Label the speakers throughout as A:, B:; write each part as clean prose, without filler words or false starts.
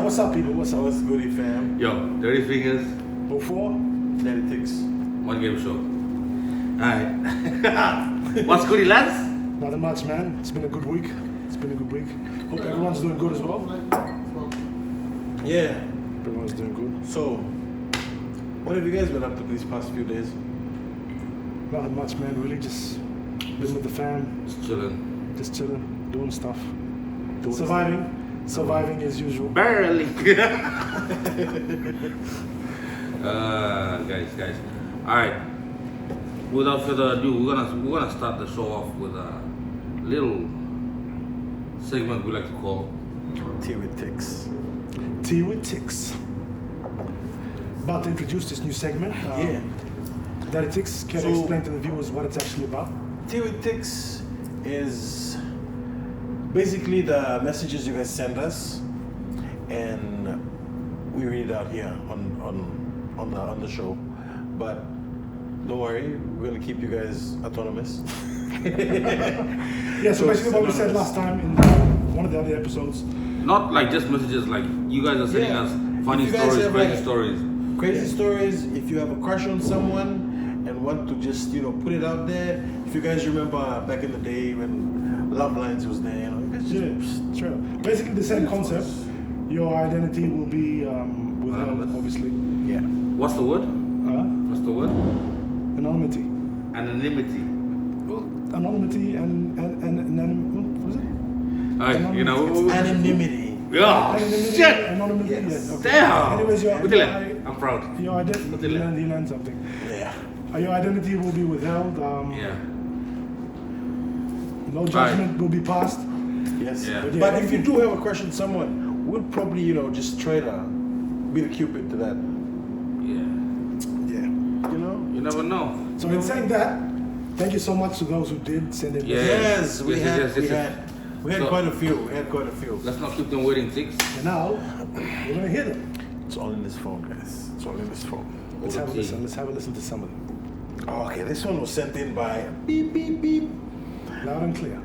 A: What's up, people? What's goody, fam?
B: Yo, Dirty Fingers.
A: 04? Analytics.
B: One game show. Alright. What's goody, lads?
A: Nothing much, man. It's been a good week. Hope everyone's doing good as well.
C: Yeah.
A: Everyone's doing good.
C: So, what have you guys been up to these past few days?
A: Nothing much, man. Really just been with the fam.
B: Just chilling,
A: doing stuff. Surviving as usual.
B: Barely. Guys. Alright. Without further ado, we're gonna start the show off with a little segment we like to call
C: Tea with Ticks.
A: About to introduce this new segment.
C: Yeah.
A: Daddy Ticks, can you explain to the viewers what it's actually about?
C: Tea with Ticks is basically the messages you guys send us, and we read it out here on the show. But don't worry, we're gonna keep you guys autonomous.
A: Yeah. So basically, what we said last time in one of the other episodes.
B: not like just messages, like you guys are sending us funny stories, crazy stories.
C: Crazy stories. If you have a crush on someone and want to just put it out there. If you guys remember back in the day when Love Lines was there,
A: Sure. Basically the same concept. Your identity will be withheld, obviously.
C: Yeah.
B: What's the word? What's the word?
A: Anonymity.
B: Anonymity.
A: Well, anonymity and what was it?
B: Alright,
C: Anonymity.
B: Yeah. Shit.
A: Anonymity.
C: Yes.
A: Okay.
B: Damn.
A: Anyways,
B: I'm proud.
A: Your identity. He learned something.
C: Yeah.
A: Your identity will be withheld.
B: Yeah.
A: No judgment will be passed.
C: Yes.
B: Yeah.
C: But if you do have a crush on someone, we'll probably, just try to be the Cupid to that.
B: Yeah.
A: Yeah.
B: You never know.
A: So in saying that, thank you so much to those who did send in.
B: Yeah.
C: Yes, we
B: Yes.
C: had quite a few.
B: Let's not keep them waiting, Six.
A: And now we're gonna hear them.
C: It's all in this phone, guys. It's all in this phone.
A: Let's have a listen. Let's have a listen to some of them.
C: Okay, this one was sent in by beep beep beep.
A: Loud and clear.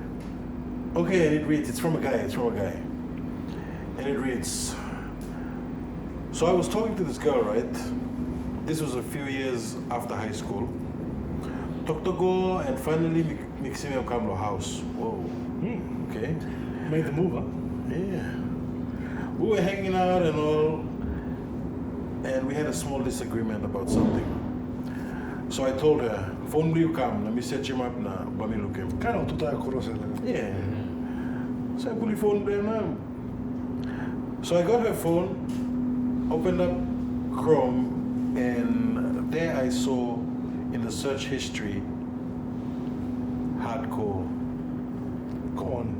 C: Okay, and it reads, it's from a guy. And it reads, so I was talking to this girl, right? This was a few years after high school. Talk to go and finally Miximium Kamlo house. Whoa. Okay.
A: Made the move, huh?
C: Yeah. We were hanging out and all, and we had a small disagreement about something. So I told her, phone will you come? Let me set him up now. Bami look him.
A: Kind of tuta kurose.
C: Yeah. So I put the phone there now. So I got her phone, opened up Chrome, and there I saw in the search history, hardcore.
A: Go on.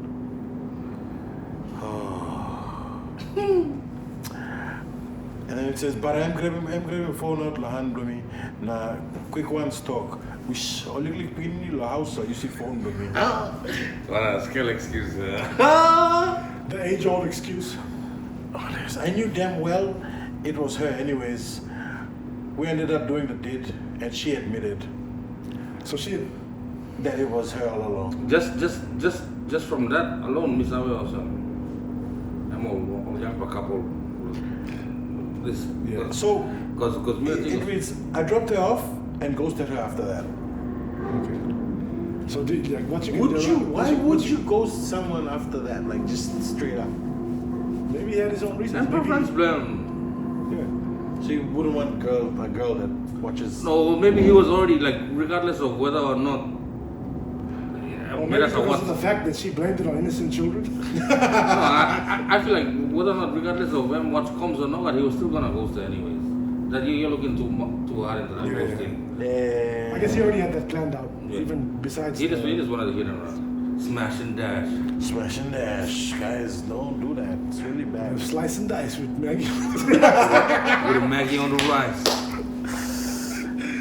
C: And then it says, but I'm grabbing phone out lahan blumi. Na quick one stock. Wish only click pin la house you see phone blumi.
B: What a skill excuse.
A: The age-old excuse.
C: I knew damn well it was her anyways. We ended up doing the deed and she admitted.
A: So
C: that it was her all along.
B: Just from that alone, Miss Awe also. I'm a young couple. This,
A: Yeah.
C: So
B: because
C: it reads, I dropped her off and ghosted her after that.
A: Okay. So what you
C: Why would you ghost someone after that? Like just straight up.
A: Maybe he had his own reasons.
B: that's preference blame.
A: Yeah.
C: So you wouldn't want a girl that watches.
B: No, maybe he was already like, regardless of whether or not.
A: Or maybe because of the fact that she blamed it on innocent children.
B: No, I feel like whether or not, regardless of when what comes or not, he was still gonna ghost her anyways. That you're looking too hard into that ghosting.
A: I guess he already had that planned out.
B: Yeah.
A: Even besides.
B: He just wanted to hit her around. Smash and dash.
C: Smash and dash. Guys, don't do that. It's really bad.
A: Slice and dice with Maggie.
B: With a Maggie on the rice.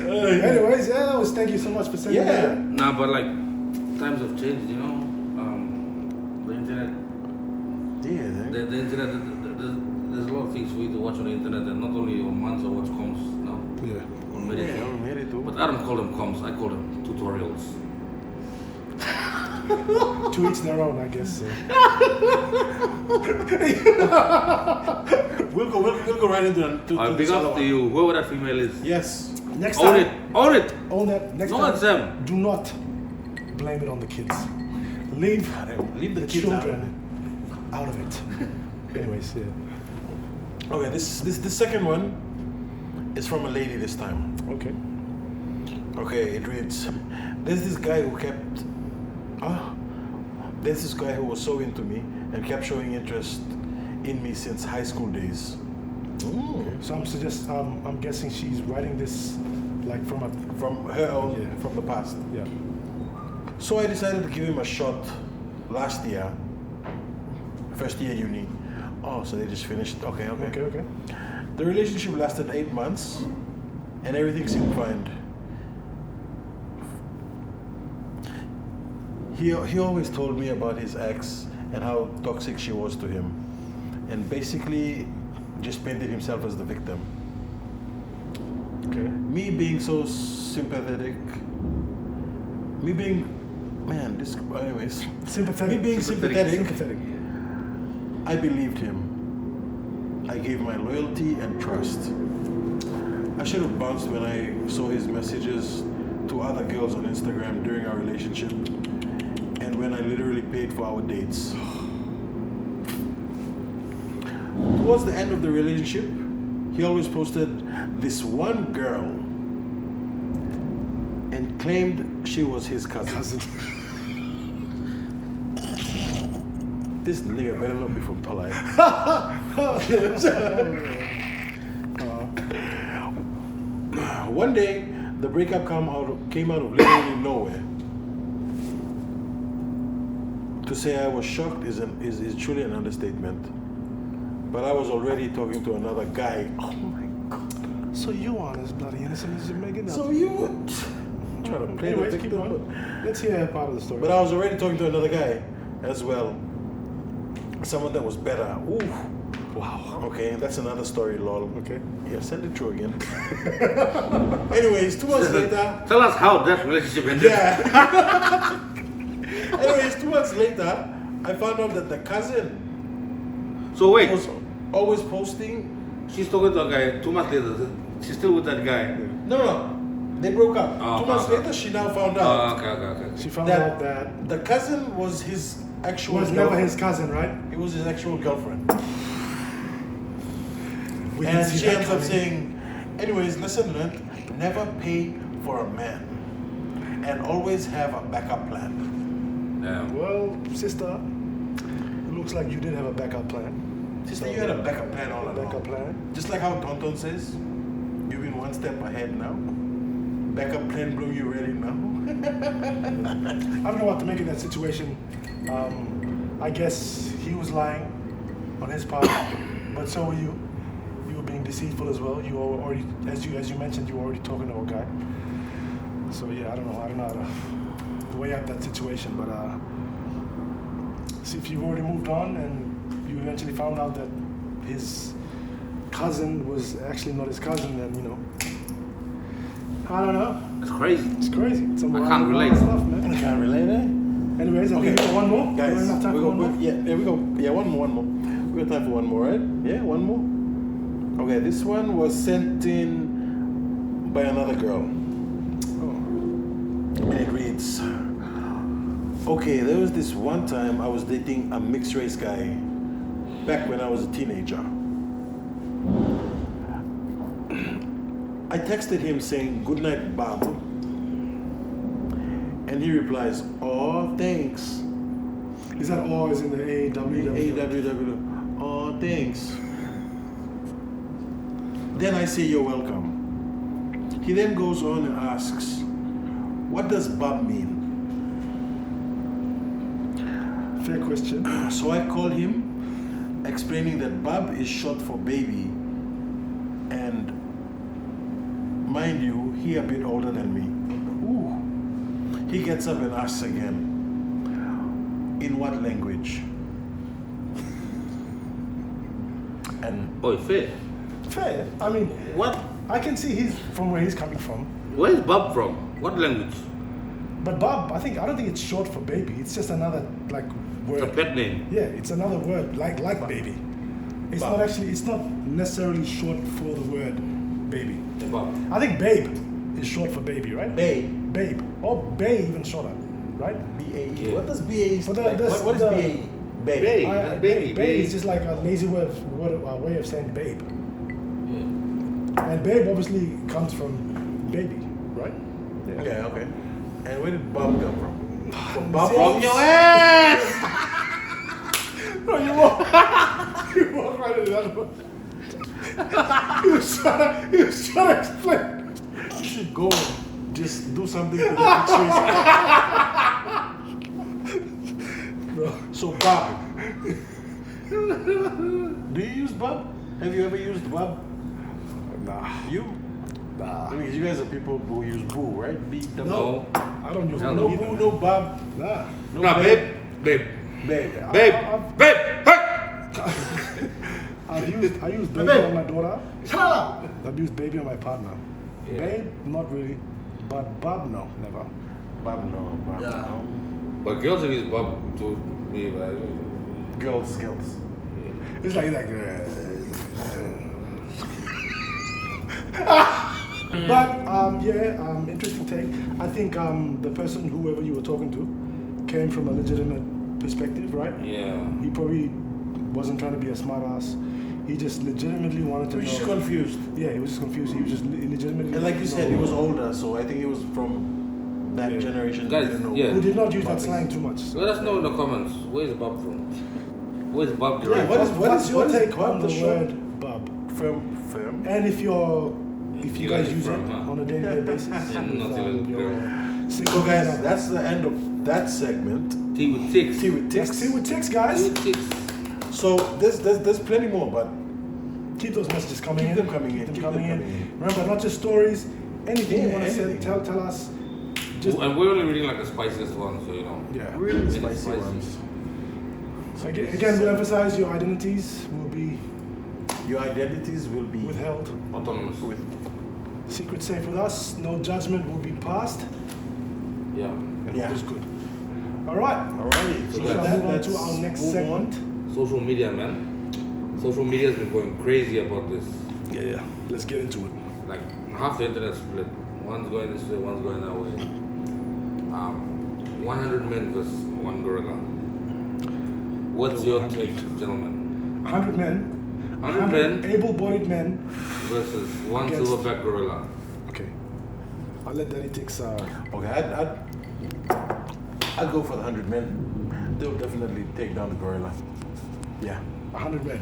A: Anyways, yeah, that was. Thank you so much for sending
C: Yeah.
A: that.
B: Nah, but like times have changed, you know. The internet.
C: Yeah.
B: The internet. There's a lot of things for you to watch on the internet, and not only on Mans or watch comms now.
A: Yeah.
B: On Reddit.
C: Yeah, I'm ready to.
B: But I don't call them comms. I call them tutorials.
A: To each their own, I guess.
C: We'll go right into
B: Big
C: this other
B: up to
C: one.
B: you, whoever that female is.
C: Yes.
A: Next
B: Own
A: time,
B: it. Own it.
A: own that. Next
B: No,
A: time,
B: it's them.
A: do not blame it on the kids. Leave
C: Leave the
A: the
C: kids out.
A: children out of it. Anyways, yeah.
C: Okay, this second one is from a lady this time.
A: Okay.
C: Okay, it reads, there's this guy who was so into me and kept showing interest in me since high school days.
A: So I'm guessing she's writing this like from
C: Her own,
A: Yeah.
C: from the past.
A: yeah.
C: So I decided to give him a shot last year, first year uni. Oh, so they just finished. Okay.
A: Okay.
C: The relationship lasted 8 months and everything seemed fine. He always told me about his ex and how toxic she was to him, and basically just painted himself as the victim.
A: Okay.
C: Me being so sympathetic, anyways,
A: Sympathetic.
C: me being sympathetic,
A: Sympathetic.
C: I believed him. I gave my loyalty and trust. I should have bounced when I saw his messages to other girls on Instagram during our relationship, and when I literally paid for our dates. Towards the end of the relationship, he always posted this one girl and claimed she was his cousin. This nigga better not be from Palai. One day, the breakup came out of literally nowhere. To say I was shocked is truly an understatement. But I was already talking to another guy. Oh my God.
A: So you aren't as bloody innocent as you're making out.
C: So you were trying to play the
A: Anyways, keep
C: victim.
A: on. Let's hear a part of the story.
C: But I was already talking to another guy as well. Someone that was better. Ooh.
A: Wow.
C: Okay, that's another story, lol.
A: Okay.
C: Yeah, send it through again. Anyways, 2 months later.
B: Tell us how that relationship ended.
C: Yeah. Anyways, 2 months later, I found out that the cousin
B: So wait,
C: was always posting.
B: she's talking to a guy 2 months later. She's still with that guy.
C: No. They broke up.
B: Oh,
C: 2 months
B: okay.
C: later, she now found out
B: Okay.
A: She found out that
C: that the cousin was his actual
A: was never
C: girlfriend.
A: his cousin, right?
C: It was his actual girlfriend.
A: We didn't
C: And
A: see
C: she
A: that
C: ends up
A: coming.
C: saying, anyways, lesson learned, never pay for a man. And always have a backup plan.
B: Yeah.
A: Well, sister, it looks like you did have a backup plan.
C: Sister, you had a backup plan all along.
A: Backup plan.
C: Just like how Tonton says, you've been one step ahead now. Backup plan blew you ready now.
A: I don't know what to make of that situation. I guess he was lying on his part, but so were you. You were being deceitful as well. You were already, as you mentioned, you were already talking to a guy. So yeah, I don't know how to weigh up that situation, but see if you've already moved on and you eventually found out that his cousin was actually not his cousin, then I don't know.
B: It's crazy.
A: It's crazy. It's some
B: I
A: wild,
B: can't
A: wild
B: relate.
A: stuff, man.
C: I can't relate, eh?
A: Anyways, okay,
C: Okay.
A: one more.
C: Guys,
A: We enough time
C: we
A: for one
C: go,
A: more.
C: yeah, we go. Yeah, one more. We got time for one more, right? Yeah, one more. Okay, this one was sent in by another girl. And it reads, okay, there was this one time I was dating a mixed race guy back when I was a teenager. I texted him saying, good night, Bob. And he replies, oh, thanks.
A: Is that all is in the AWW?
C: AWW. Oh, thanks. Then I say, you're welcome. He then goes on and asks, what does Bob mean?
A: Fair question.
C: So I called him, explaining that Bab is short for baby, and mind you, he a bit older than me. Ooh. He gets up and asks again, in what language? And
B: Oh, fair.
A: Fair. I mean,
B: What?
A: I can see from where he's coming from.
B: Where is Bob from? What language?
A: But Bob, I don't think it's short for baby. It's just another like
B: It's a
A: word.
B: pet name.
A: Yeah, it's another word like baby. It's
C: Bob.
A: it's not necessarily short for the word baby.
B: Bob.
A: I think babe is short for baby, right?
C: Bay.
A: Babe. Or bay even shorter, right?
C: B-A-E.
B: Yeah.
C: What does B-A-E
A: For
C: stand
A: the-
C: for? What is
A: the-
C: B-A-E? Bay.
B: Bay.
A: Babe
B: babe.
A: is just like a lazy way of saying babe.
B: Yeah.
A: And babe obviously comes from baby, right?
C: Yeah, okay. And where did Bob come from? From Bob?
B: From your ass!
A: No, you walk right into that one. He was trying to explain.
C: You should go and just do something to the pictures.
A: Bro.
C: So Bob. Do you use Bob? Have you ever used Bob?
A: Nah.
C: You?
A: Nah.
C: I mean, you guys are people who use Boo, right? B-W.
B: No.
A: I don't use
B: No,
C: No
A: no
C: Boo, no Bob.
A: Nah.
C: No
B: Nah, babe. Babe.
C: Babe.
B: Babe. Babe. Hey!
A: I use baby
C: Babe.
A: on my daughter.
C: Shut up!
A: I've used baby on my partner.
B: Yeah.
A: Babe, not really. But Bob, no, never.
C: Bob, no. Bob,
B: Yeah.
C: no.
B: But girls use Bob to me, like.
C: Girls.
A: It's like but interesting take. I think the person, whoever you were talking to, came from a legitimate perspective, right?
B: Yeah.
A: He probably wasn't trying to be a smart ass. He just legitimately wanted to
C: He was just
A: know.
C: confused.
A: Yeah, he was just confused. He was just legitimately.
C: And like you said, he
A: know-
C: was older, so I think he was from that
A: Yeah.
C: generation.
B: Guys,
C: didn't know
B: yeah.
A: Who did not use
C: Bob
A: that
C: is.
A: slang too much.
B: Let us know in the comments. Where's Bob from? Where's Bob
C: Yeah,
B: derived
C: what
B: from?
C: is-
A: What's your take
C: Bob
A: on the
C: the short?
A: word Bob?
C: Firm.
A: And if you
B: You
A: guys
B: guys
A: use
B: from,
A: it
B: huh?
A: on a day-to-day basis,
B: Yeah,
A: with,
B: not even
A: your
C: So
A: single
C: guys,
A: man-
C: that's the end of that segment.
B: Tea with ticks.
C: Tea with
A: Text
C: ticks.
A: with text, guys.
B: Tea with ticks.
C: So there's plenty more, but
A: Keep those messages coming
C: Keep
A: in.
C: them coming in,
A: Keep
C: keep
A: them coming
C: them
A: in.
C: coming in.
A: Remember, not just stories. Anything you
C: Yeah,
A: want to say,
C: anything.
A: tell us. Just
B: And we're only reading like the spiciest ones, so you know.
A: yeah.
C: really
B: It's
C: spicy
B: spicy.
C: ones.
A: So again, we'll emphasize your identities will be
C: Your identities will be
A: withheld.
B: Autonomous.
C: with.
A: Secret safe with us. No judgment will be passed.
B: Yeah.
A: And
C: Yeah.
A: all is good. All right.
C: Alrighty.
A: So
B: So
A: we shall
B: that-
A: move on to
C: let's
A: our next
C: move
A: segment.
B: Social media, man. Social media's been going crazy about this.
A: Yeah. Let's get into it.
B: Like half the internet split. One's going this way, one's going that way. 100 men versus one gorilla. What's
A: The
B: your
A: 100.
B: take, gentlemen?
A: 100 men.
B: 100 men
A: able-bodied men.
B: versus one
A: Against-
B: silverback gorilla.
A: Okay. I'll let Daddy take.
C: Okay, I'd go for the 100 men. They'll definitely take down the gorilla. Yeah,
A: 100 men.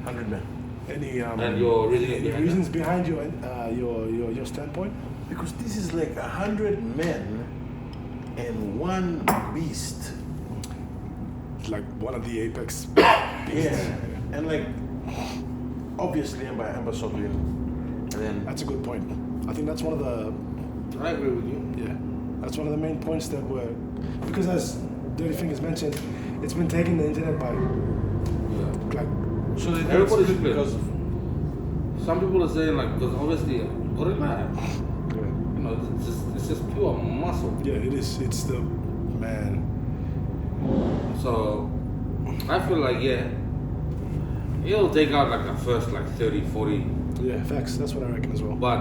C: 100 men.
A: Any
B: And your reasoning
A: any
B: behind
A: reasons behind your standpoint?
C: Because this is like 100 men and one beast.
A: It's like one of the apex.
C: Yeah. And like, obviously, Ember Soglin. And then,
A: That's a good point. I think that's one of the
B: I agree with you.
A: that's one of the main points that were, because as Dirty Fingers mentioned, it's been taking the internet by
B: Yeah.
A: like
C: so they
B: Everybody's
C: split
B: split.
C: because of.
B: Some people are saying like, because obviously gorilla,
A: yeah,
B: you know, it's just pure muscle.
A: it is. It's the man.
B: So I feel like it'll take out like the first like 30, 40,
A: Yeah, facts. That's what I reckon as well.
B: but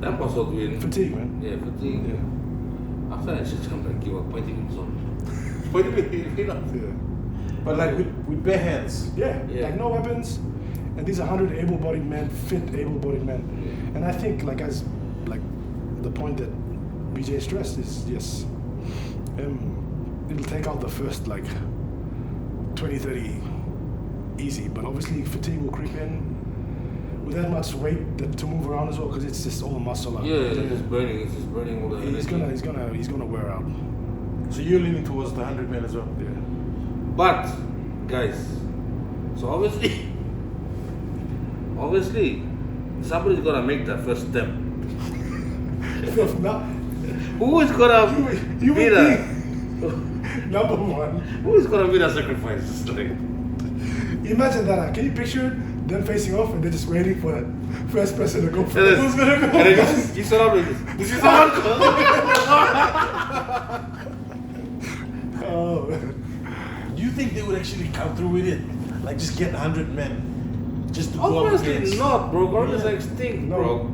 B: that muscle win.
A: Fatigue, man.
B: Yeah, fatigue.
A: Yeah,
B: After that, shit's gonna give up pointing himself. Pointing, you know.
A: yeah.
C: But like with bare hands.
A: Yeah,
B: Yeah.
A: like no weapons, and these 100 able-bodied men, fit able-bodied men, and I think like the point that BJ stressed is yes, it'll take out the first like 20, 30 easy, but obviously fatigue will creep in with that much weight to move around as well because it's just all muscle.
B: Yeah, it's just burning all the
A: He's
B: energy.
A: gonna wear out.
C: So you're leaning towards the 100 men as well.
A: Yeah.
B: But, guys, so obviously, somebody's gonna make that first step.
A: If not,
B: Who is gonna
A: you
B: be
A: would
B: the
A: number one.
B: Who is gonna be the sacrifice? Like,
A: Imagine that. Can you picture them facing off and they're just waiting for the first person to go first?
B: and
A: Who's gonna go
B: then
A: first?
B: you set up like this is someone.
A: Oh.
C: Do you think they would actually come through with it? Like just get 100 men just to go up
B: Obviously
C: against?
B: not, bro. Gorillas
C: Yeah.
B: are extinct,
A: No.
B: bro.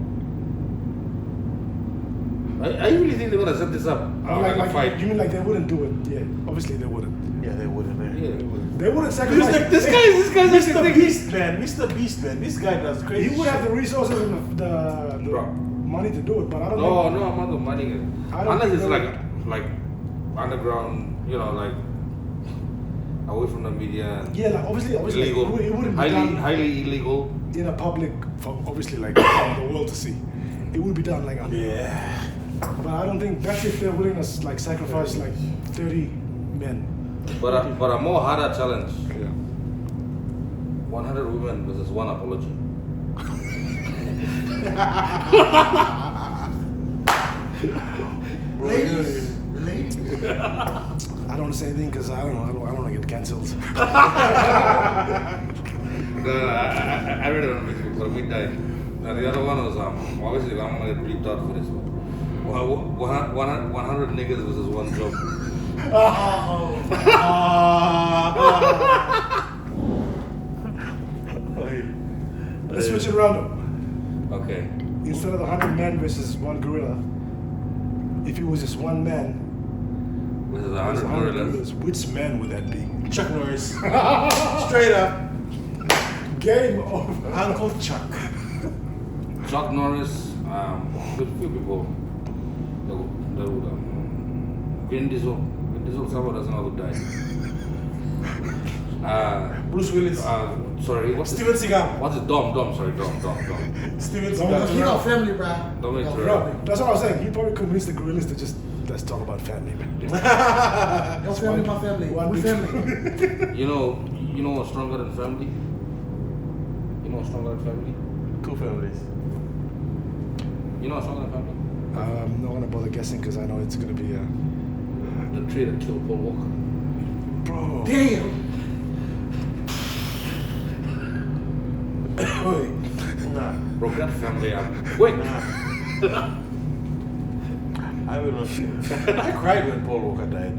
B: I really think they're gonna set this up like a fight.
A: You mean like they wouldn't do it? Yeah, obviously they wouldn't.
C: Yeah, they wouldn't.
B: Yeah.
A: They wouldn't sacrifice.
B: This guy's
C: Mr.
B: extinct.
C: Beast, man. Mr. Beast, man. This guy does crazy
A: He would have the resources and the
B: Bro.
A: money to do it, but I don't
B: No,
A: know.
B: no, I'm not the money.
A: I don't
B: Unless
A: think
B: it's
A: they
B: like underground, you know, like away from the media.
A: Yeah, like obviously,
B: Illegal.
A: it wouldn't be done
B: highly illegal.
A: in a public, for obviously like for the world to see. It would be done like on.
C: Yeah.
A: But I don't think that's if they're willing to like sacrifice like 30 men.
B: But a more harder challenge.
A: Yeah.
B: 100 women versus one apology.
D: Ladies.
A: I don't want to say anything because I don't want to get cancelled.
B: No, I read it on Facebook for midnight. And the other one was obviously I'm gonna get bleeped out for this one. 100 niggas versus one job.
A: Let's switch it around though.
B: Okay.
A: Instead of the 100 men versus one gorilla, if it was just one man
B: Versus
A: versus
B: 100
A: 100
B: gorillas.
A: gorillas, which man would that be?
C: Chuck Norris. Straight up.
A: Game over.
C: Uncle Chuck.
B: Chuck Norris, with few people that would Vin Diesel someone doesn't know who died.
C: Bruce Willis.
B: Sorry, what's
C: Steven Seagal.
B: What's it? Dom, sorry, Dom.
C: Steven
A: Don't
C: Seagal.
D: You got family, bro.
B: Dominic
D: Got
B: Toretto.
D: family.
A: That's what I was saying. You probably convinced the gorillas to just let's talk about family, man.
D: Your family, my family.
A: One
D: We
A: big-
D: family.
B: You know what's stronger than family? You know what's stronger than family?
C: Two families.
B: You know what's stronger than family?
A: I'm not gonna bother guessing because I know it's gonna be
B: The tree that killed Paul Walker.
A: bro.
D: Damn.
C: Nah.
B: Broke that family up quick.
C: I will not. I cried when Paul Walker died.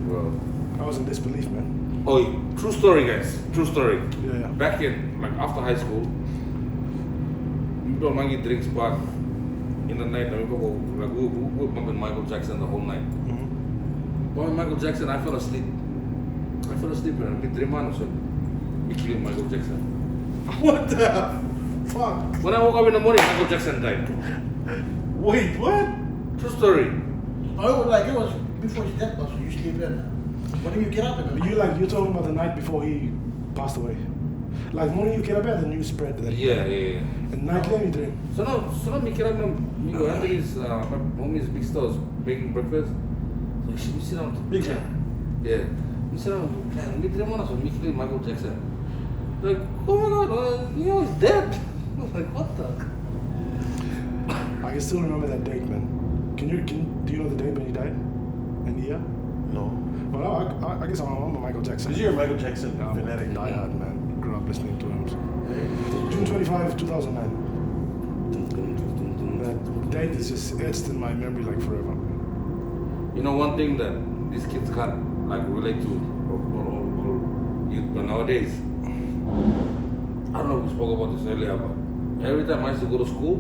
B: Bro.
A: I was in disbelief, man.
B: Oh, true story, guys. True story.
A: Yeah.
B: Back in after high school, we don't mangi drinks back in the night. We were bumping Michael Jackson the whole night. Bumping Michael Jackson, I fell asleep. And we dream on so we killed Michael Jackson.
C: What the fuck?
B: When I woke up in the morning, Michael Jackson died.
C: Wait, what?
B: True story.
D: Oh, it was before his death, so you sleep in. When do you get up in the
A: But you're talking about the night before he passed away. Like morning you get up, the news spread that he
B: Yeah.
A: and night you dream.
B: So now me kira me go Anthony's mommy's big stores making breakfast. So she sit down.
C: Big Jack.
B: Yeah. Me sit down. Man, me dream on so me kill Michael Jackson. Like, oh my God, he's dead. I was like, what the?
A: I can still remember that date, man. Do you know the date when he died? And the year?
C: No.
A: Well, I guess I'm a Michael Jackson.
C: Because you're a Michael Jackson
A: I'm
C: fanatic.
A: a diehard, man. Grew up listening to him. So. June 25, 2009. That date is just etched in my memory like forever.
B: You know, one thing that these kids can't like relate to or youth nowadays. I don't know if we spoke about this earlier, but every time I used to go to school,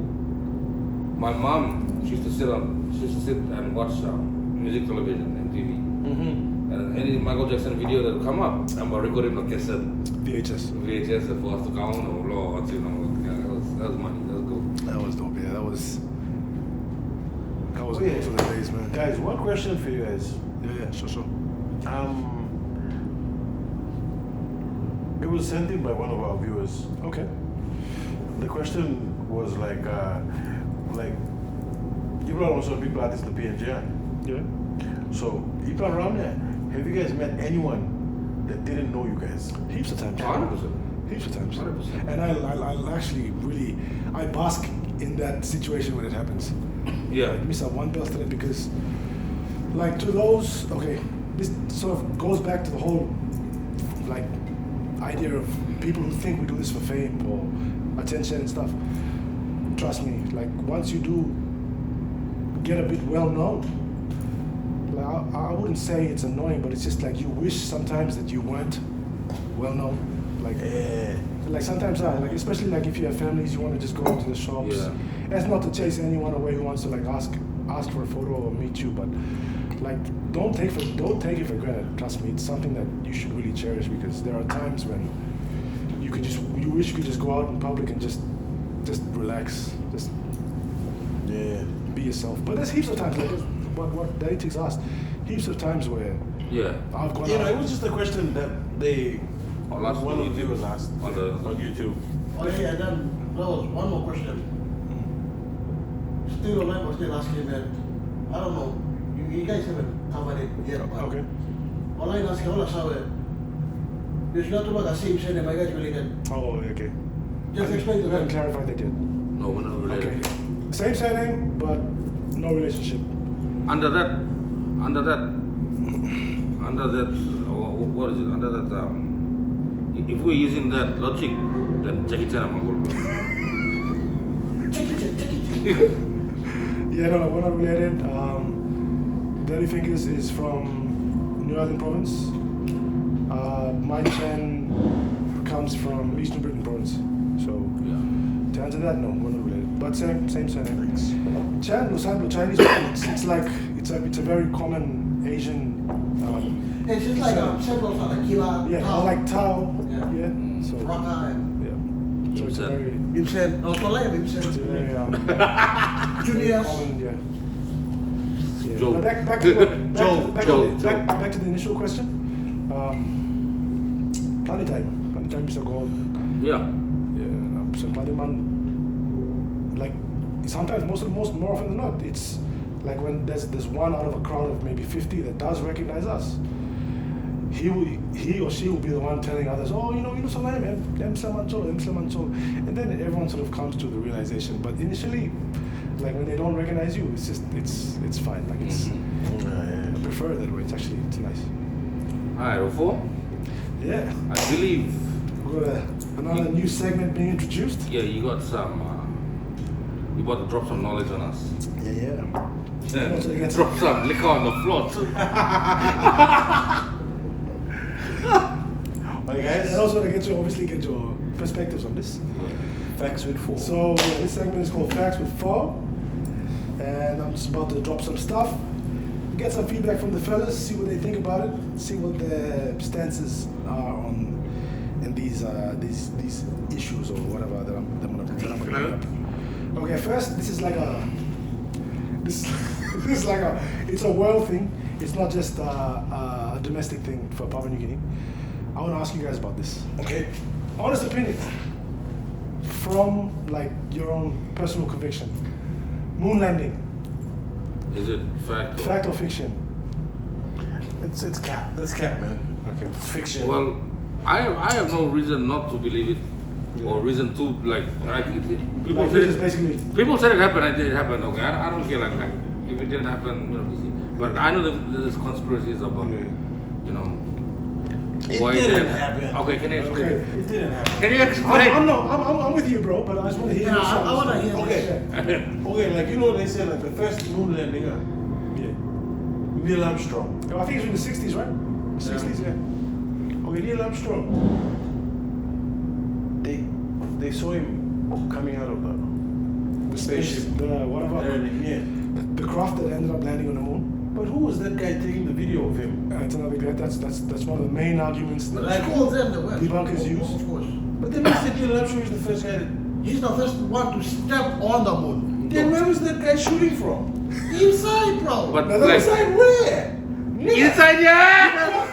B: my mom she used to sit and watch music television and TV. And any Michael Jackson video that would come up, I'm recording on cassette,
A: VHS.
B: VHS for us to count or Lord, that was money. That was good.
A: That was dope, yeah. That was
C: Oh,
A: good
C: yeah.
A: for the days, man.
C: Guys, one question for you guys.
A: Yeah, sure.
C: It was sent in by one of our viewers.
A: Okay.
C: The question was like you know also people artists the PNG.
A: Yeah.
C: So people around there, have you guys met anyone that didn't know you guys?
A: Heaps of times.
B: 100%.
A: Heaps of times.
B: 100%.
A: And I actually really, I bask in that situation when it happens.
B: Yeah.
A: Like, miss out one birthday because, like, to those, okay, this sort of goes back to the whole, like, idea of people who think we do this for fame or attention and stuff. Trust me, like, once you do get a bit well known, like, I wouldn't say it's annoying, but it's just like you wish sometimes that you weren't well known. Like, like sometimes like especially like if you have families, you want to just go into the shops.
B: Yeah.
A: That's not to chase anyone away who wants to like ask for a photo or meet you, but like don't take it for granted. Trust me, it's something that you should really cherish because there are times when you wish you could just go out in public and just relax, just be yourself. But there's heaps of times like what Daytik's asked, heaps of times where I've gone out.
C: It was just a question that they. One of the viewers asked
B: on
C: YouTube.
D: Oh yeah, and then there was one more question. Still online, but still asking that. I don't know. You guys haven't covered it yet, but
A: Okay.
D: online asking all us how there's not about the same saying that my guys related.
A: Oh, okay.
D: Just explain to
A: We haven't
D: them.
A: clarified that yet.
B: No, we're not related.
A: Okay. Same surname, but no relationship.
B: Under that, what is it? Under that, if we're using that logic, then check it out,
D: Check it.
A: Yeah, no, we're not related. Daddy Fingers is from New Island province. My Chen comes from Eastern Britain province. So, to answer that, no, we're not related. But same surname. Chan, Lusamblo, Chinese, it's a very common Asian.
D: It's just like several like Kila,
A: Yeah,
D: Tao,
A: or like Tao.
D: Yeah.
A: So,
D: Raka, and
A: yeah. So it's a very,
D: Vincent. Also like
A: it's a
D: Vincent.
A: very
D: Julius.
A: common, yeah.
B: Joe.
A: But back to the initial question. Plenty time is a goal.
B: Yeah.
A: So plenty man. Like sometimes, more often than not, it's like when there's one out of a crowd of maybe 50 that does recognize us. He or she will be the one telling others, oh, you know, Challange, man, and then everyone sort of comes to the realization. But initially, like when they don't recognize you, it's just it's fine. Like it's I prefer it that way. It's nice.
B: Alright, Rufo.
A: Yeah,
B: I believe.
A: we've got another new segment being introduced.
B: Yeah, you got some. You about to drop some knowledge on us.
A: Yeah.
B: Yeah.
A: Also, you get
B: Drop some liquor on the floor too.
C: Alright guys,
A: And also to get your perspectives on this.
C: facts with 4.
A: So this segment is called Facts with 4, and I'm just about to drop some stuff, get some feedback from the fellas, see what they think about it, see what their stances are on in these issues or whatever that I'm gonna bring up. Okay, first this is like it's a world thing. It's not just a domestic thing for Papua New Guinea. I want to ask you guys about this.
C: Okay.
A: Honest opinion from like your own personal conviction. Moon landing,
B: Is it fact?
A: fact or fiction?
C: It's cap. That's cap, man.
A: Okay.
C: It's fiction.
B: Well, I have no reason not to believe it, or reason to like people
A: Like,
B: said
A: this is
B: it.
A: basically
B: People said it happened. I did it happen. Okay, I don't care like if it didn't happen, but I know that there's conspiracies about you know.
C: It
B: why
C: didn't happen.
B: Okay, can you explain?
A: okay.
C: It didn't happen.
B: Can you explain?
A: I'm with you, bro. But I just want to hear.
D: Yeah,
A: your
D: I
A: side.
D: wanna hear.
C: Okay. Okay, like you know they say like the first moon landing,
A: Yeah.
C: Neil Armstrong.
A: I think it's in the 60s, right? 60s, yeah.
C: Okay, Neil Armstrong. They saw him coming out of
A: The
C: spaceship.
A: whatever.
C: Yeah.
A: The craft that ended up landing on the moon.
C: But who was that guy taking the video of him?
A: It's another great. That's one of the main arguments
D: But
A: that
D: I call them the West.
A: debunkers use.
D: Of course.
C: But then they said Neil Armstrong is the first guy that...
D: He's the first one to step on the moon.
C: Then where was that guy shooting from?
D: Inside, bro.
B: But
A: Now,
B: like,
C: Inside where?
B: inside, yeah.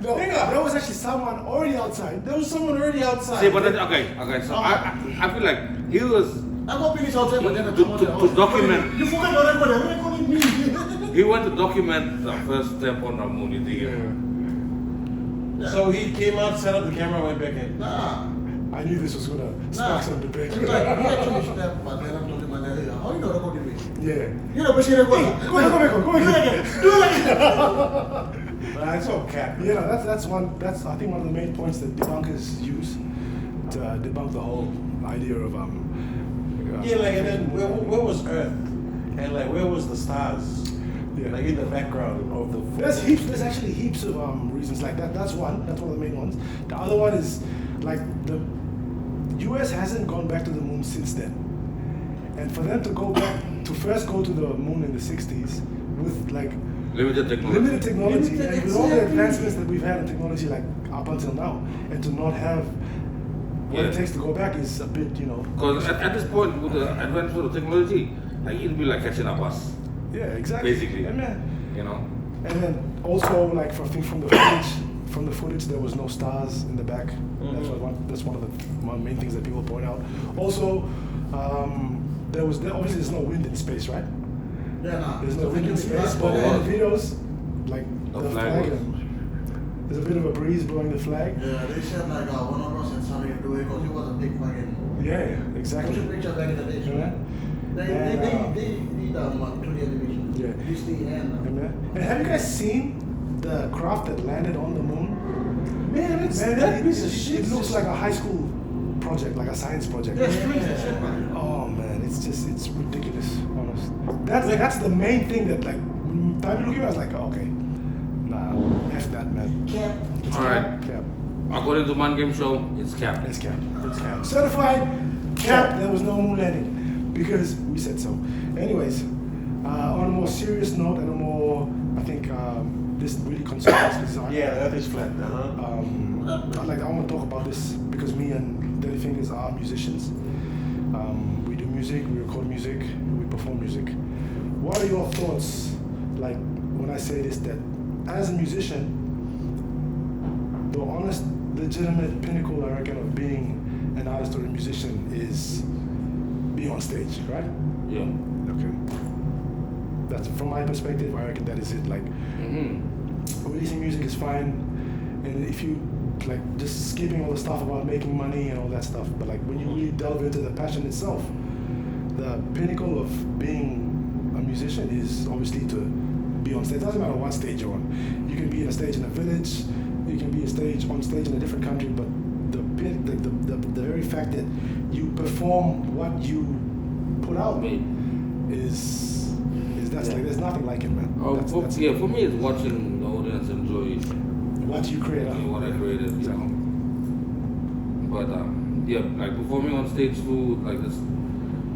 A: No, there was actually someone already outside.
C: There was someone already outside.
B: See, but then, okay. So I feel like he was.
D: I'm not being outside, but then I
B: To-
D: come on
B: to-
D: the
B: to
D: house.
B: document.
D: You forgot the record. You're recording me.
B: He went to document the first step on the moon. You think?
C: So he came out, set up the camera, went back in.
D: Nah.
A: I knew this was gonna spark some debate.
D: He actually stepped, but then I told him, how you know the code me?
A: Yeah.
D: You know, but she didn't go.
A: Go again.
D: Do it again.
C: Nah, it's all cap.
A: Yeah, that's I think one of the main points that debunkers use to debunk the whole idea of
C: Yeah, like, and then where was Earth? And like, where was the stars?
A: Yeah.
C: Like in the background of the.
A: There's actually heaps of reasons like that. That's one of the main ones. The other one is like the US hasn't gone back to the moon since then. And for them to go back to first go to the moon in the 60s with like
B: Limited technology.
A: and with all the advancements that we've had in technology like up until now, and to not have what it takes to go back is a bit, you know.
B: Because at this point, with the advancement of technology, like it'd be like catching up us.
A: Yeah, exactly.
B: Basically.
A: Yeah, man.
B: You know.
A: And then also like from the footage, there was no stars in the back. That's one of the main things that people point out. Also, obviously there's no wind in space, right?
D: Yeah, nah.
A: There's no wind in space, but in the videos, like the flag, there's a bit of a breeze blowing the flag.
D: Yeah, they said like one of us had something to do it because he was a big fucking.
A: Yeah, exactly.
D: Took pictures back in the day.
A: Yeah.
D: They need to the animation.
A: Yeah.
D: Disney and.
A: And have you guys seen the craft that landed on the moon?
C: Man,
A: That piece of shit. It looks like a high school project, like a science project.
D: Yeah, strange as shit, man.
A: Oh man, it's ridiculous, honest. That's the main thing that like, time you look at it, I was like, okay, nah, F that, man.
D: Cap.
A: It's
B: Alright.
A: cap.
B: According to Mahn Game Show, it's capped.
A: It's cap. It's cap. Certified cap. There was no moon landing because we said so. Anyways, on a more serious note and a more, I think this really concerns us because
C: Yeah, the Earth is flat.
A: I want to talk about this because me and Daddy Fingers are musicians. We do music, we record music, we perform music. What are your thoughts, like, when I say this, that as a musician, the honest, legitimate pinnacle, I reckon, of being an artist or a musician is being on stage, right?
B: Yeah.
A: Okay. That's from my perspective, I reckon that is it. Like, releasing music is fine, and if you like just skipping all the stuff about making money and all that stuff, but like when you really delve into the passion itself, the pinnacle of being a musician is obviously to be on stage. It doesn't matter what stage you're on. You can be on stage in a village, you can be on stage in a different country, but the very fact that you perform what you put out is that's like there's nothing like it, man.
B: For me, it's watching the audience enjoy
A: what you create.
B: what I created, you know. But like performing on stage too, like this,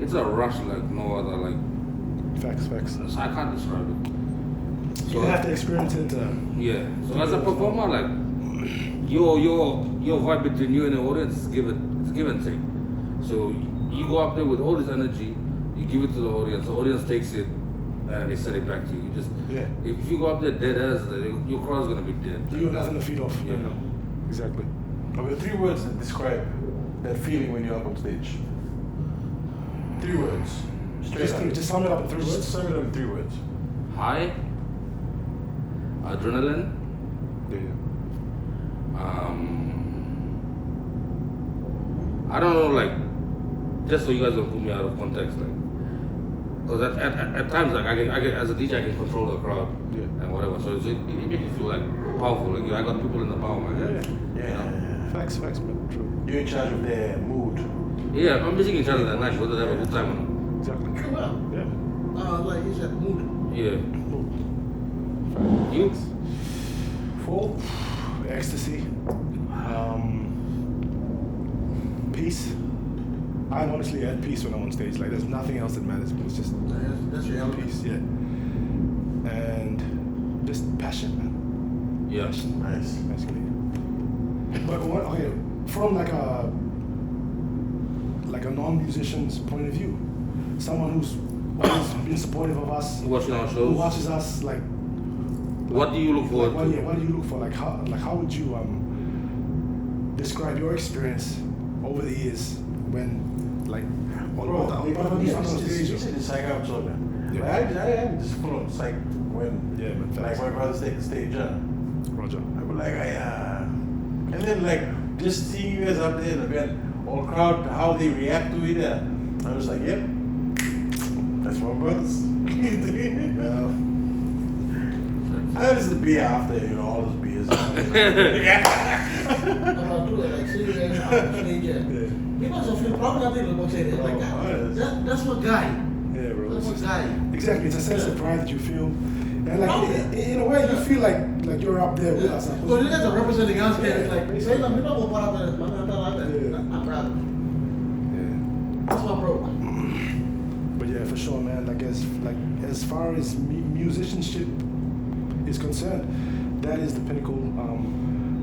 B: it's a rush like no other. Like
A: Facts.
B: I can't describe it.
A: You have to experience it.
B: Yeah. So as a performer, like your vibe between you and the audience is give and take. So you go up there with all this energy, you give it to the audience takes it, and they send it back to you. If you go up there dead ass, your crowd's gonna be dead.
A: You have nothing to feed off.
B: Yeah.
A: Exactly.
C: Okay, 3 words that describe that feeling when you're up on stage. 3 words.
A: Just sum it up in 3 words.
C: Sum it up in 3 words.
B: High, adrenaline, I don't know, like, just so you guys don't put me out of context, like, because at times, like, I get as a DJ, I can control the crowd and whatever. So it makes you feel like powerful. Like, I got people in the power, man.
C: Yeah.
A: Facts, but true.
C: You're in charge of their mood.
B: Yeah, I'm basically in charge of that night, whether they have a good time or not.
A: Exactly.
D: Come on.
A: Yeah.
D: Like you said, mood.
B: Yeah. You?
A: 4, ecstasy, peace. I'm honestly at peace when I'm on stage. Like, there's nothing else that matters. It's just
D: That's reality.
A: peace, yeah. And just passion, man.
B: Yeah.
C: Nice.
A: Basically. But from like a non-musician's point of view, someone who's always been supportive of us,
B: Watching our
A: who
B: shows.
A: watches us, like,
B: What do you look for?
A: what do you look for? Like how would you describe your experience over the years when like
C: You said the psych out so man.
A: Yeah.
C: I am just full of psych when
A: Yeah, man,
C: like
A: facts.
C: my brothers take the stage,
A: Roger.
C: I would like And then like just seeing you guys up there and again, all crowd, how they react to it, I was like, yep, that's my brothers. I was the beer after, you know, all those beers.
D: Like serious, people also feel proud of it, like say that, like that's my guy.
A: Yeah, bro.
D: That's my guy.
A: Exactly, it's a sense of pride that you feel. And like in a way you feel like you're up there with us.
D: But you guys are representing us there, it's like say I'm not going to I'm proud of it.
A: Yeah.
D: That's my bro.
A: But yeah, for sure, man. Like as far as musicianship is concerned, that is the pinnacle.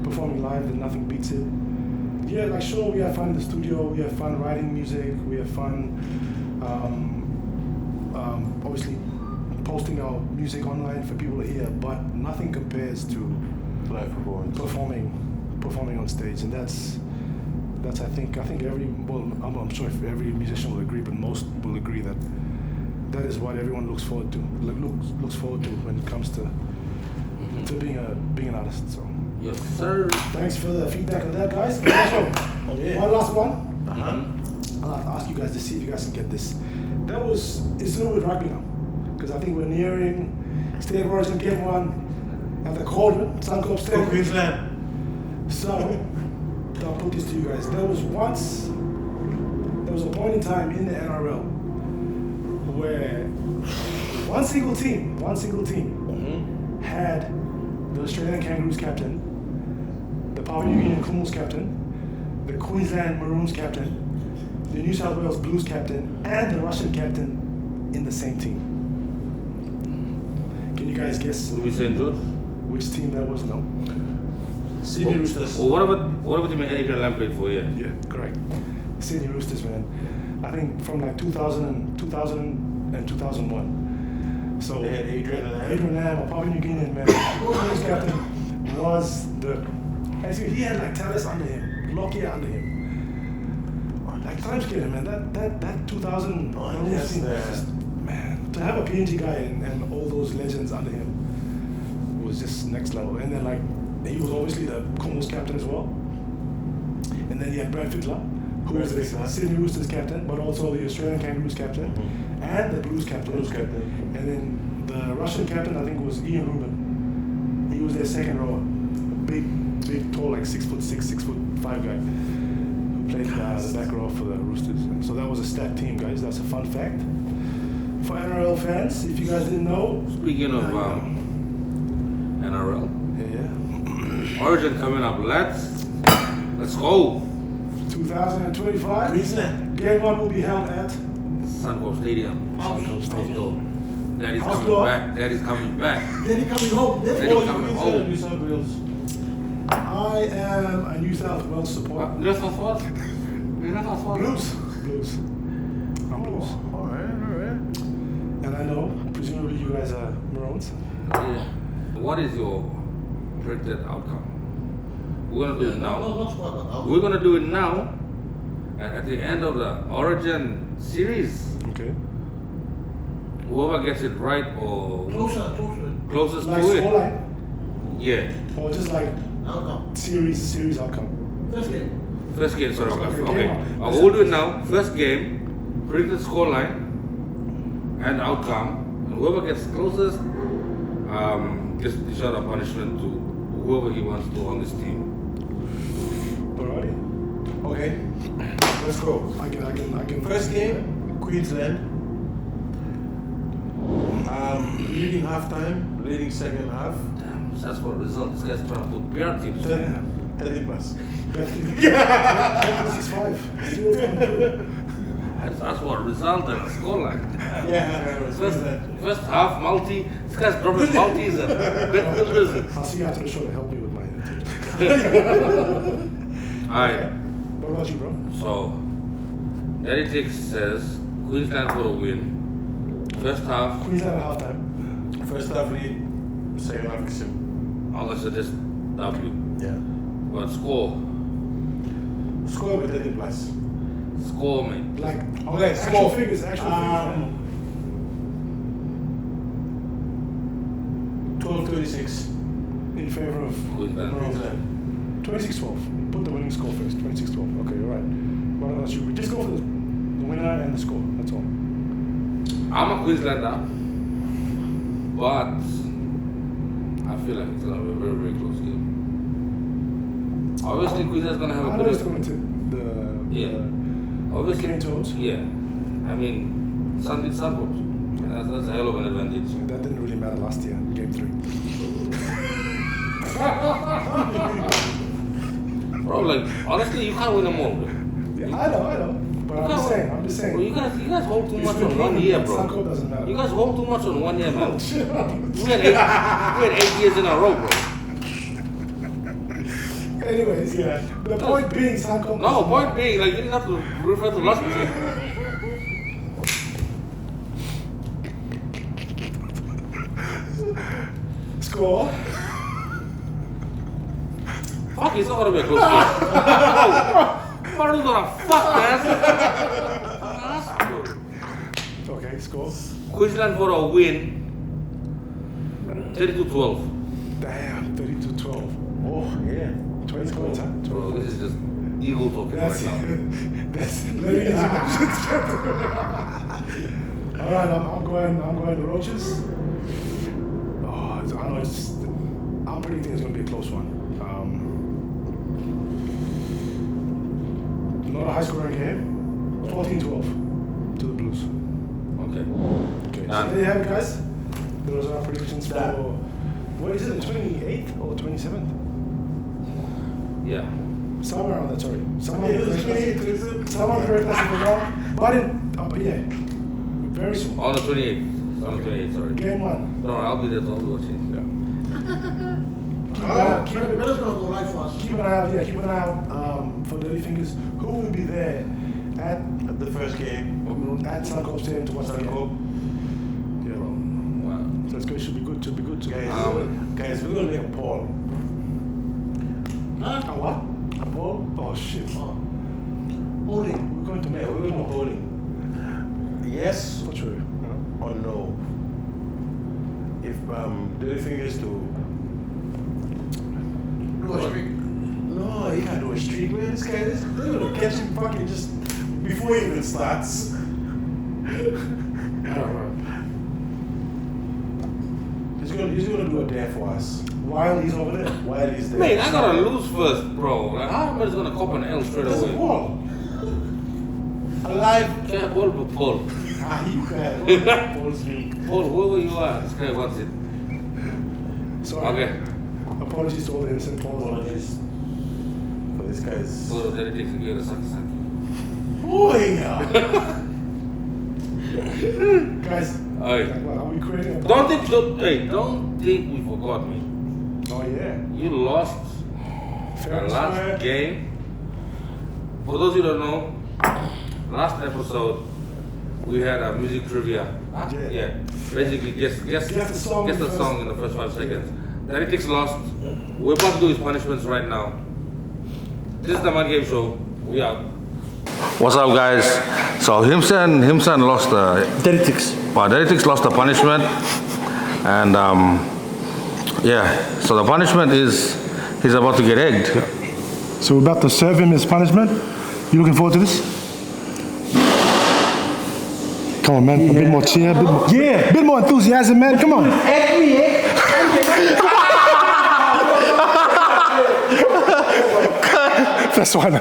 A: Performing live, and nothing beats it. Yeah, like sure, we have fun in the studio. We have fun writing music. We have fun, obviously, posting our music online for people to hear. But nothing compares to
C: Live performance.
A: performing on stage, and that's I think every I'm sure if every musician will agree, but most will agree that is what everyone looks forward to. Looks forward to when it comes to being an artist. So
B: Yes, sir.
A: thanks for the feedback on that, guys. Also, one last one. I'll have to ask you guys to see if you guys can get this. It's to do with rugby now, because I think we're nearing State of Origin Game 1 at the Cauldron, Suncorp Stadium.
C: Queensland.
A: So, I'll put this to you guys. There was a point in time in the NRL where one single team had the Australian Kangaroos captain, the Papua New Guinea Kumals captain, the Queensland Maroons captain, the New South Wales Blues captain, and the Russian captain in the same team. Can you guys guess
B: Will we St. George?
A: which team that was? No.
C: Sydney Roosters.
B: Or what about the Adrian Lamb played for? Yeah.
A: Yeah, correct. Sydney Roosters, man. I think from like 2000 and 2001. So
C: They had Adrian Lamb.
A: Adrian Lamb, a Papua New Guinean man, his captain was actually he had like Talis under him, Lockyer under him. Like timescale, man. That 2000 Maroons
C: yes,
A: team was just, man, to have a PNG guy and all those legends under him was just next level. And then like he was obviously the Comos captain as well. And then he had Brad Fittler, who was the Sydney Roosters captain, but also the Australian Kangaroos captain, and the Blues captain. And then the Russian captain, I think, was Ian Rubin. He was their second rower. Big, tall, like 6'6", 6'5" guy, who played the back row for the Roosters. And so that was a stacked team, guys. That's a fun fact. For NRL fans, if you guys didn't know.
B: Speaking of NRL,
A: Yeah.
B: Origin coming up. Let's go.
A: 2025.
C: Queensland.
A: Game 1 will be held at
B: Suncorp Stadium.
A: Suncorp Stadium.
B: Daddy's
A: House
B: coming
A: door.
B: back. Daddy's coming back.
D: Then he coming home. Then
B: Daddy
D: he
B: coming
C: Queensland and
B: home.
C: New South Wales.
A: I am a New South Wales supporter.
B: New South Wales.
A: Blues. I'm Blues.
C: Alright.
A: And I know, presumably you guys are Maroons.
B: Yeah. What is your predicted outcome? We're gonna do it now. We're gonna do it now. And at the end of the Origin series,
A: Okay.
B: whoever gets it right or closest
A: Like
B: to it,
A: scoreline,
B: yeah.
A: or just like
D: Outcome.
A: series outcome.
D: First game.
B: First game, sorry.
A: Okay,
B: Okay.
A: game on.
B: We'll do it now. First game, predicted scoreline and outcome. And whoever gets closest gets the shot of punishment to whoever he wants to on this team.
A: Alright.
C: Okay. Let's go.
A: I can.
C: First game, Queensland. Leading halftime, leading second half.
B: Damn, that's what result. This guy's trying to put PR teams.
C: 30 plus.
A: Yeah. 6-5.
B: That's what result and scoreline.
C: Yeah,
B: First half multi. This guy's dropping multis and midfielders.
A: I'll see you after the show to help me with my
B: Alright.
A: What about you, bro?
B: So, Daddy Tix says Queensland for a win. First half,
A: Queensland at halftime.
C: First half lead, second half Kisim.
B: unless it is W.
C: Yeah.
B: But score.
C: Score with 30 plus.
B: Score, man.
A: Like,
C: Okay,
A: actual
C: score.
A: figures.
C: 12-36.
A: In favor of
B: Queensland.
A: Maroons.
C: Queensland.
A: 26-12. Put the winning score first. 26-12. Okay, all right. Why don't you just go for the winner and the score? That's all.
B: I'm a Queenslander, but I feel like it's gonna be a very, very close game. Obviously, Queensland's gonna have
A: I
B: a
A: know
B: bit
A: it's
B: of
A: going to
B: obviously,
A: game toes.
B: yeah. I mean, Sun did Suncorps. That's a hell of an advantage.
A: That didn't really matter last year, game 3.
B: Bro, like honestly, you can't win them all. Bro.
A: Yeah, I know. But I'm just saying.
B: Bro, you guys hold too much on 1 year, bro.
A: Suncorp doesn't matter.
B: You guys hold too much on 1 year, man.
A: Shit.
B: We had 8 years in a row, bro.
A: Anyways, yeah. The point being, Suncorp.
B: No, point being, like you didn't have to refer to last year.
A: Score.
B: Fuck, it's not gonna be a close game. Bro, gonna fuck, man.
A: Okay, score.
B: Queensland for a win. 32-12.
A: Damn, 32-12.
C: Oh, yeah.
A: 20 points, huh?
B: Bro, this is just ego talking
A: That's
B: right now.
A: that's ladies and All right, I'm going the Roaches. Oh, I know I'm predicting it's going to be a close one. Not a high scoring game. 14-12 to the Blues.
B: Okay.
A: Okay. So there you have it, guys. Those are our predictions for what is it, the 28th or 27th?
B: Yeah.
A: Somewhere around that, sorry. Someone correct us if we're wrong. But yeah, very soon.
B: On the 28th. On the 28th, sorry.
A: Game 1.
B: No, I'll be there to watching.
A: Keep an eye out for Dirty Fingers. Who will be there at
C: The first game.
A: at Suncorp Stadium to watch the game?
C: Suncorp.
A: Yeah.
B: Wow.
A: So that's good. Should be good.
C: Guys, we're gonna make a poll.
A: A what? A poll? Oh shit.
D: Only.
A: We're going to make.
C: Yeah, we're gonna polling. Yes
A: So true.
C: or no? If Dirty Fingers to
D: Do a streak.
C: no, you can't do a streak, man. This guy, they're gonna catch him fucking just before he even starts. He's gonna do a dare for us
A: While he's over there.
C: while he's there.
B: Mate, I gotta lose first, bro. Like, how am I just gonna cop an L straight
C: There's a
B: away?
C: ball. Alive.
B: Can't ball, but Paul.
C: You can. Paul's me.
B: Paul, where you are? This guy wants it.
A: Sorry.
B: Okay.
A: Apologies to all the innocent Pauls.
C: Apologies for this guy's.
B: So then it takes to get a sucky.
C: Boy.
A: Guys,
B: Alright.
A: are we creating a
B: Don't think we forgot me.
A: Oh yeah.
B: You lost the last game. For those who don't know, last episode we had a music trivia.
A: Yeah.
B: Basically, guess the song in the first 5 seconds. Heretics lost. We're about to do his punishments right now. This is the Mahn Game Show. We out. What's up, guys? So Himsan lost the
C: Heretics.
B: Heretics lost the punishment, and yeah. So the punishment is he's about to get egged.
A: So we're about to serve him his punishment. You looking forward to this? Come on, man. A bit more cheer. A bit more enthusiasm, man. Come on. That's one.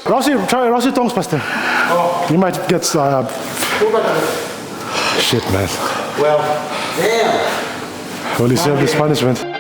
A: Try Rossi tongs, Pastor.
C: Oh,
A: You might get shit, man.
C: well,
D: Damn.
A: Will he serve this punishment?